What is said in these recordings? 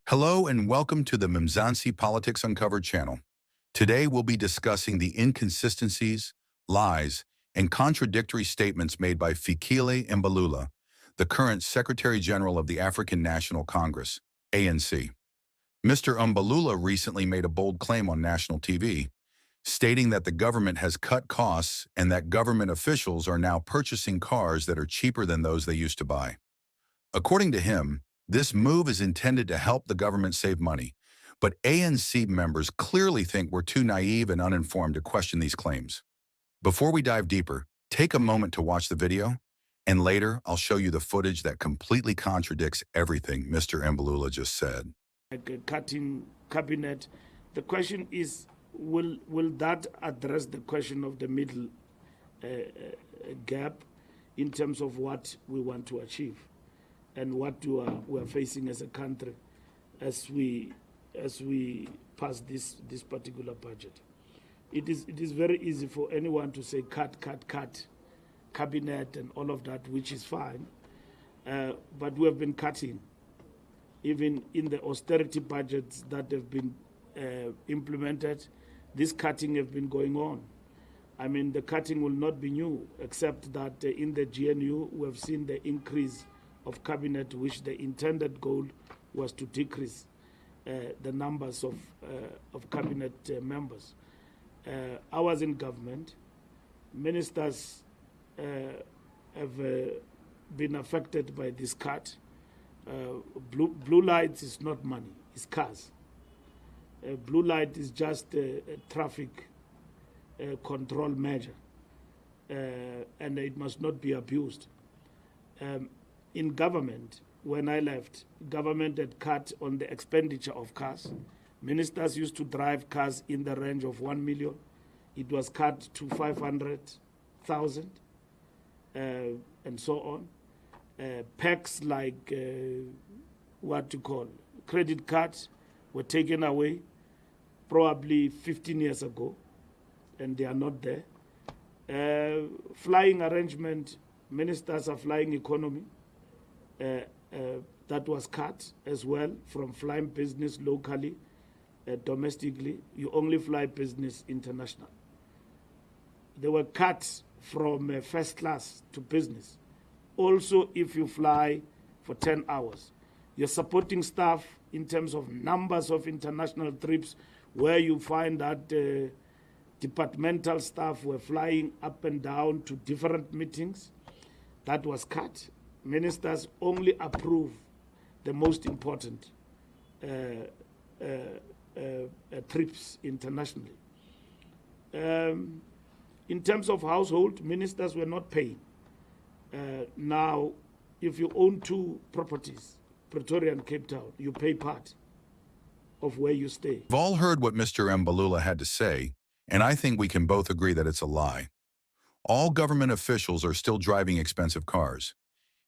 Hello and welcome to the Mzansi Politics Uncovered channel. Today we'll be discussing the inconsistencies, lies, and contradictory statements made by Fikile Mbalula, the current Secretary General of the African National Congress, ANC. Mr. Mbalula recently made a bold claim on national TV, stating that the government has cut costs and that government officials are now purchasing cars that are cheaper than those they used to buy. According to him, this move is intended to help the government save money, but ANC members clearly think we're too naive and uninformed to question these claims. Before we dive deeper, take a moment to watch the video, and later I'll show you the footage that completely contradicts everything Mr. Mbalula just said. Like a cutting cabinet, the question is, will that address the question of the middle gap in terms of what we want to achieve and what we are facing as a country as we pass this particular budget? It is very easy for anyone to say cut cabinet and all of that, which is fine, but we have been cutting. Even in the austerity budgets that have been implemented, this cutting have been going on. I mean, the cutting will not be new, except that in the GNU we have seen the increase of cabinet, which the intended goal was to decrease the numbers of cabinet members. I was in government. Ministers have been affected by this cut. Blue light is not money, it's cars. Blue light is just a traffic control measure, and it must not be abused. In government, when I left, government had cut on the expenditure of cars. Ministers used to drive cars in the range of 1 million. It was cut to 500,000, and so on. Packs like credit cards were taken away probably 15 years ago, and they are not there. Flying arrangement, ministers are flying economy. That was cut as well from flying business locally, domestically. You only fly business international. There were cuts from first class to business. Also, if you fly for 10 hours, you're supporting staff in terms of numbers of international trips where you find that departmental staff were flying up and down to different meetings. That was cut. Ministers only approve the most important trips internationally. In terms of household, ministers were not paying. Now, if you own 2 properties, Pretoria and Cape Town, you pay part of where you stay. We've all heard what Mr. Mbalula had to say, and I think we can both agree that it's a lie. All government officials are still driving expensive cars.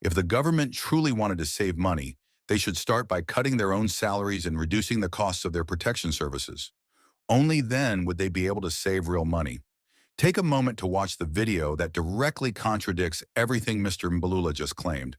If the government truly wanted to save money, they should start by cutting their own salaries and reducing the costs of their protection services. Only then would they be able to save real money. Take a moment to watch the video that directly contradicts everything Mr. Mbalula just claimed.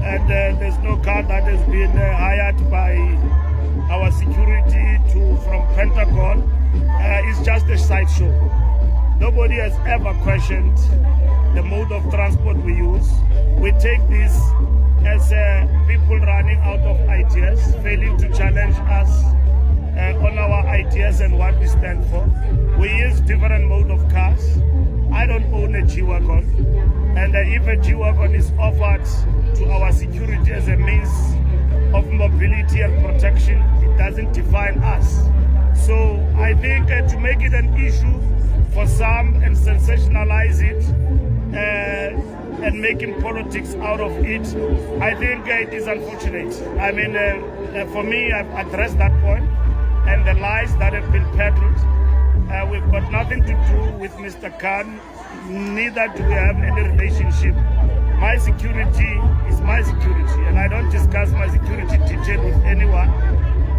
And there's no car that has been hired by our security from Pentagon. It's just a sideshow. Nobody has ever questioned the mode of transport we use. We take this as people running out of ideas, failing to challenge us on our ideas and what we stand for. We use different mode of cars. I don't own a G-Wagon, and if a G-Wagon is offered to our security as a means of mobility and protection, it doesn't define us. So I think to make it an issue for some and sensationalize it and making politics out of it, I think it is unfortunate. I mean, for me, I've addressed that point and the lies that have been peddled. We've got nothing to do with Mr. Khan, neither do we have any relationship. My security is my security, and I don't discuss my security detail with anyone,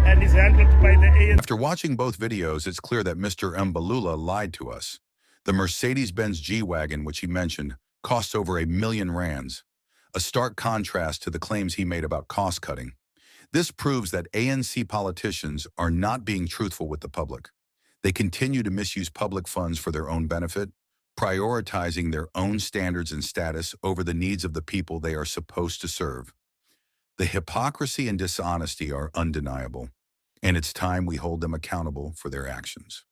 and is handled by the ANC. After watching both videos, it's clear that Mr. Mbalula lied to us. The Mercedes-Benz G-Wagon, which he mentioned, costs over R1 million, a stark contrast to the claims he made about cost-cutting. This proves that ANC politicians are not being truthful with the public. They continue to misuse public funds for their own benefit, prioritizing their own standards and status over the needs of the people they are supposed to serve. The hypocrisy and dishonesty are undeniable, and it's time we hold them accountable for their actions.